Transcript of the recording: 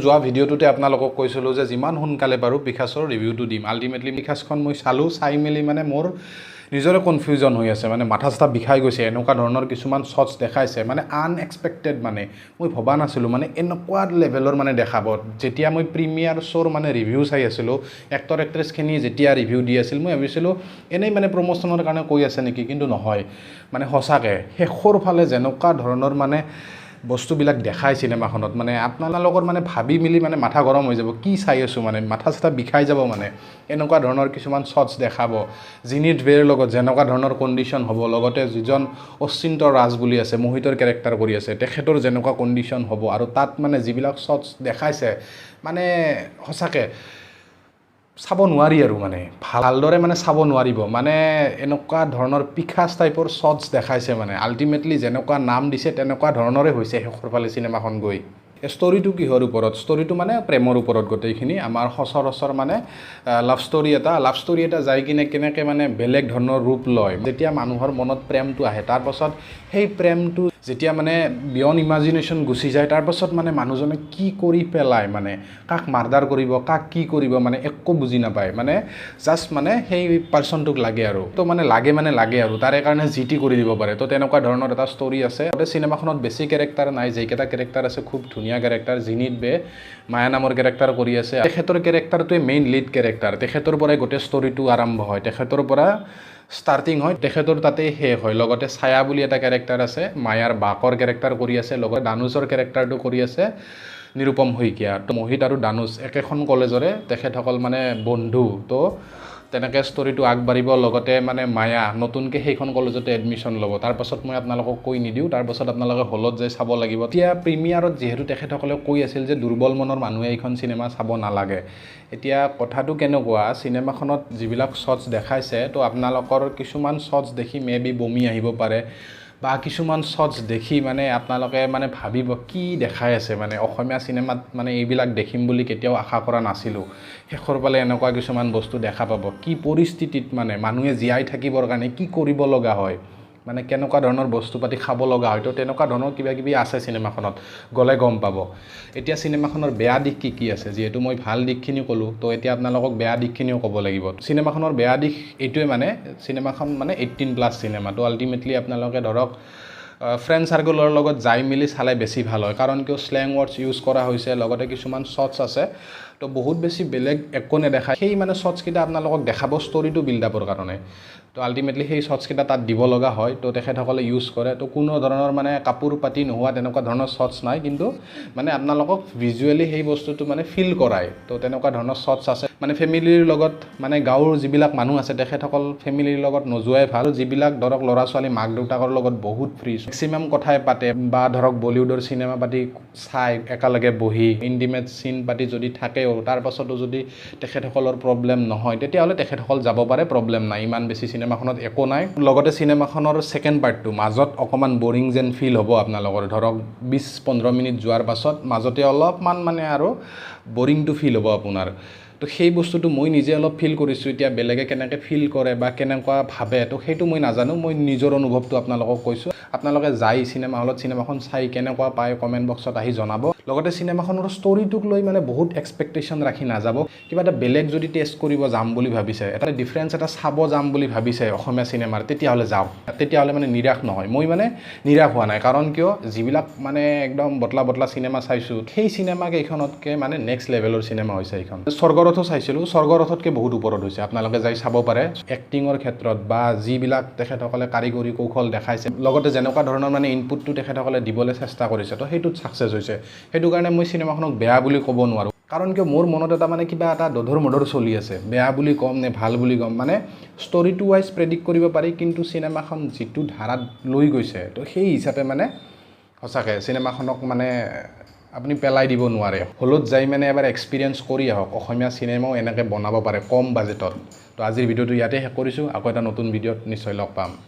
যোৱা ভিডিঅ'টোতে আপোনালোকক কৈছিলোঁ যে যিমান সোনকালে পাৰোঁ পিকাচোৰ ৰিভিউটো দিম। আল্টিমেটলি পিকাচখন মই চালোঁ, চাই মেলি মানে মোৰ নিজৰে কনফিউজন হৈ আছে, মানে মাথা চাথা বিষাই গৈছে। এনেকুৱা ধৰণৰ কিছুমান শ্বটছ দেখাইছে, মানে আনএক্সপেক্টেড, মানে মই ভবা নাছিলোঁ মানে এনেকুৱা লেভেলৰ মানে দেখাব। যেতিয়া মই প্ৰিমিয়াৰ শ্ব'ৰ মানে ৰিভিউ চাই আছিলোঁ, এক্টৰ এক্ট্ৰেছখিনি যেতিয়া ৰিভিউ দি আছিল, মই ভাবিছিলোঁ এনেই মানে প্ৰমোশ্যনৰ কাৰণে কৈ আছে নেকি, কিন্তু নহয়, মানে সঁচাকৈ শেষৰ ফালে যেনেকুৱা ধৰণৰ মানে বস্তুবিলাক দেখায় চিনেমাখনত, মানে আপোনালোকৰ মানে ভাবি মেলি মানে মাথা গৰম হৈ যাব, কি চাই আছোঁ মানে মাথা চাথা বিষাই যাব। মানে এনেকুৱা ধৰণৰ কিছুমান শ্বটছ দেখাব, জিনিত বেৰ লগত যেনেকুৱা ধৰণৰ কণ্ডিশ্যন হ'ব, লগতে যিজন অচিন্ত ৰাজ বুলি আছে, মোহিতৰ কেৰেক্টাৰ কৰি আছে, তেখেতৰ যেনেকুৱা কণ্ডিশ্যন হ'ব, আৰু তাত মানে যিবিলাক শ্বটছ দেখাইছে, মানে সঁচাকৈ চাব নোৱাৰি আৰু মানে ভালদৰে মানে চাব নোৱাৰিব। মানে এনেকুৱা ধৰণৰ পিকাচ টাইপৰ শ্বটছ দেখাইছে, মানে আল্টিমেটলি যেনেকুৱা নাম দিছে তেনেকুৱা ধৰণৰে হৈছে শেষৰ ফালে চিনেমাখন গৈ। ষ্টৰিটো কিহৰ ওপৰত? ষ্টৰিটো মানে প্ৰেমৰ ওপৰত গোটেইখিনি। আমাৰ সচৰাচৰ মানে লাভ ষ্টৰি এটা যাই কিনে কেনেকৈ মানে বেলেগ ধৰণৰ ৰূপ লয়। যেতিয়া মানুহৰ মনত প্ৰেমটো আহে, তাৰপাছত সেই প্ৰেমটো যেতিয়া মানে বিয়ণ্ড ইমাজিনেশ্যন গুচি যায়, তাৰপাছত মানে মানুহজনে কি কৰি পেলায়, মানে কাক মাৰ্ডাৰ কৰিব, কাক কি কৰিব, মানে একো বুজি নাপায়। মানে জাষ্ট মানে সেই পাৰ্চনটোক লাগে আৰু তো মানে লাগে আৰু তাৰে কাৰণে যি টি কৰি দিব পাৰে। তো তেনেকুৱা ধৰণৰ এটা ষ্টৰি আছে। চিনেমাখনত বেছি কেৰেক্টাৰ নাই, যেইকেইটা কেৰেক্টাৰ আছে খুব ধুনীয়া কেৰেক্টাৰ। জিনিত বে মায়া নামৰ কেৰেক্টাৰ কৰি আছে। তেখেতৰ কেৰেক্টাৰটোৱে মেইন লিড কেৰেক্টাৰ। তেখেতৰ পৰাই গোটেই ষ্টৰিটো আৰম্ভ হয়, তেখেতৰ পৰা ষ্টাৰ্টিং হয়, তেখেতৰ তাতেই শেষ হয়। লগতে ছায়া বুলি এটা কেৰেক্টাৰ আছে, মায়াৰ বাকৰ কেৰেক্টাৰ কৰি আছে। লগতে দানুজৰ কেৰেক্টাৰটো কৰি আছে নিৰুপম শইকীয়া। তো মোহিত আৰু দানুজ একেখন কলেজৰে তেখেতসকল মানে বন্ধু। তো তেনেকৈ ষ্টৰিটো আগবাঢ়িব। লগতে মানে মায়া নতুনকৈ সেইখন কলেজতে এডমিশ্যন ল'ব। তাৰপাছত মই আপোনালোকক কৈ নিদিওঁ, তাৰপাছত আপোনালোকে হলত যাই চাব লাগিব। এতিয়া প্ৰিমিয়াৰত যিহেতু তেখেতসকলে কৈ আছিল যে দুৰ্বল মনৰ মানুহে এইখন চিনেমা চাব নালাগে। এতিয়া কথাটো কেনেকুৱা, চিনেমাখনত যিবিলাক শ্বটছ দেখাইছে, তো আপোনালোকৰ কিছুমান শ্বটছ দেখি মে বি বমি আহিব পাৰে, বা কিছুমান শ্বটছ দেখি মানে আপোনালোকে মানে ভাবিব কি দেখাই আছে, মানে অসমীয়া চিনেমাত মানে এইবিলাক দেখিম বুলি কেতিয়াও আশা কৰা নাছিলোঁ। শেষৰ ফালে এনেকুৱা কিছুমান বস্তু দেখা পাব, কি পৰিস্থিতিত মানে মানুহে জীয়াই থাকিবৰ কাৰণে কি কৰিব লগা হয়, মানে কেনেকুৱা ধৰণৰ বস্তু পাতি খাব লগা হয়। তো তেনেকুৱা ধৰণৰ কিবা কিবি আছে চিনেমাখনত, গ'লে গম পাব। এতিয়া চিনেমাখনৰ বেয়া দিশ কি কি আছে, যিহেতু মই ভাল দিশখিনি ক'লোঁ, তো এতিয়া আপোনালোকক বেয়া দিশখিনিও ক'ব লাগিব। চিনেমাখনৰ বেয়া দিশ এইটোৱে, মানে চিনেমাখন মানে 18+ চিনেমা। তো আল্টিমেটলি আপোনালোকে ধৰক ফ্ৰেণ্ড চাৰ্কলৰ লগত যাই মেলি চালে বেছি ভাল হয়। কাৰণ কিয় স্লেং ৱৰ্ডছ ইউজ কৰা হৈছে, লগতে কিছুমান শ্বটছ আছে তো বহুত বেছি বেলেগ একো নেদেখায়। সেই মানে শ্বটছকেইটা আপোনালোকক দেখাব ষ্টৰিটো বিল্ডআপৰ কাৰণে। তো আল্টিমেটলি সেই শ্বটছকেইটা তাত দিব লগা হয়, তো তেখেতসকলে ইউজ কৰে। তো কোনো ধৰণৰ মানে কাপোৰ পাতি নোহোৱা তেনেকুৱা ধৰণৰ শ্বটছ নাই, কিন্তু মানে আপোনালোকক ভিজুৱেলি সেই বস্তুটো মানে ফিল কৰায়। তো তেনেকুৱা ধৰণৰ শ্বটছ আছে। মানে ফেমিলিৰ লগত, মানে গাঁৱৰ যিবিলাক মানুহ আছে তেখেতসকল ফেমিলিৰ লগত নোযোৱাই ভাল। যিবিলাক ধৰক ল'ৰা ছোৱালী মাক দেউতাকৰ লগত বহুত ফ্ৰী, মেক্সিমাম কথাই পাতে, বা ধৰক বলিউডৰ চিনেমা পাতি চাই একেলগে বহি ইণ্টিমেট চিন পাতি যদি থাকেও, তাৰপাছতো যদি তেখেতসকলৰ প্ৰব্লেম নহয়, তেতিয়াহ'লে তেখেতসকল যাব পাৰে, প্ৰব্লেম নাই। ইমান বেছি চিনেমাখনত একো নাই। লগতে চিনেমাখনৰ ছেকেণ্ড পাৰ্টটো মাজত অকণমান বৰিং যেন ফিল হ'ব আপোনালোকৰ। ধৰক 20-15 মিনিট যোৱাৰ পাছত মাজতে অলপমান মানে আৰু বৰিংটো ফিল হ'ব আপোনাৰ। তো সেই বস্তুটো মই নিজে অলপ ফিল কৰিছোঁ। এতিয়া বেলেগে কেনেকৈ ফিল কৰে বা কেনেকুৱা ভাবে, তো সেইটো মই নাজানো, মই নিজৰ অনুভৱটো আপোনালোকক কৈছোঁ। আপোনালোকে যাই চিনেমা হলত চিনেমাখন চাই কেনেকুৱা পায় কমেণ্ট বক্সত আহি জনাব। লগতে চিনেমাখনৰ ষ্টৰিটোক লৈ মানে বহুত এক্সপেক্টেশ্যন ৰাখি নাযাব। কিবা এটা বেলেগ যদি টেষ্ট কৰিব যাম বুলি ভাবিছে, এটা ডিফাৰেঞ্চ এটা চাব যাম বুলি ভাবিছে অসমীয়া চিনেমাৰ, তেতিয়াহ'লে যাওক। তেতিয়াহ'লে মানে নিৰাশ নহয়। মই মানে নিৰাশ হোৱা নাই, কাৰণ কিয় যিবিলাক মানে একদম বটলা চিনেমা চাইছোঁ, সেই চিনেমা কেইখনতকৈ মানে নেক্সট লেভেলৰ চিনেমা হৈছে এইখন। স্বৰ্গৰথো চাইছিলোঁ, স্বৰ্গৰথতকৈ বহুত ওপৰত হৈছে। আপোনালোকে যাই চাব পাৰে এক্টিঙৰ ক্ষেত্ৰত, বা যিবিলাক তেখেতসকলে কাৰিকৰী কৌশল দেখাইছে, লগতে যেনেকুৱা ধৰণৰ মানে ইনপুটটো তেখেতসকলে দিবলৈ চেষ্টা কৰিছে, তো সেইটোত ছাকচেছ হৈছে। সেইটো কাৰণে মই চিনেমাখনক বেয়া বুলি ক'ব নোৱাৰোঁ। কাৰণ কিয় মোৰ মনত এটা মানে কিবা এটা দধৰ মধৰ চলি আছে, বেয়া বুলি ক'ম নে ভাল বুলি ক'ম। মানে ষ্টৰিটো ৱাইজ প্ৰেডিক্ট কৰিব পাৰি, কিন্তু চিনেমাখন যিটো ধাৰাত লৈ গৈছে, তো সেই হিচাপে মানে সঁচাকৈ চিনেমাখনক মানে আপুনি পেলাই দিব নোৱাৰে। হলত যাই মানে এবাৰ এক্সপিৰিয়েঞ্চ কৰি আহক, অসমীয়া চিনেমাও এনেকৈ বনাব পাৰে কম বাজেটত। তো আজিৰ ভিডিঅ'টো ইয়াতে শেষ কৰিছোঁ। আকৌ এটা নতুন ভিডিঅ'ত নিশ্চয় লগ পাম।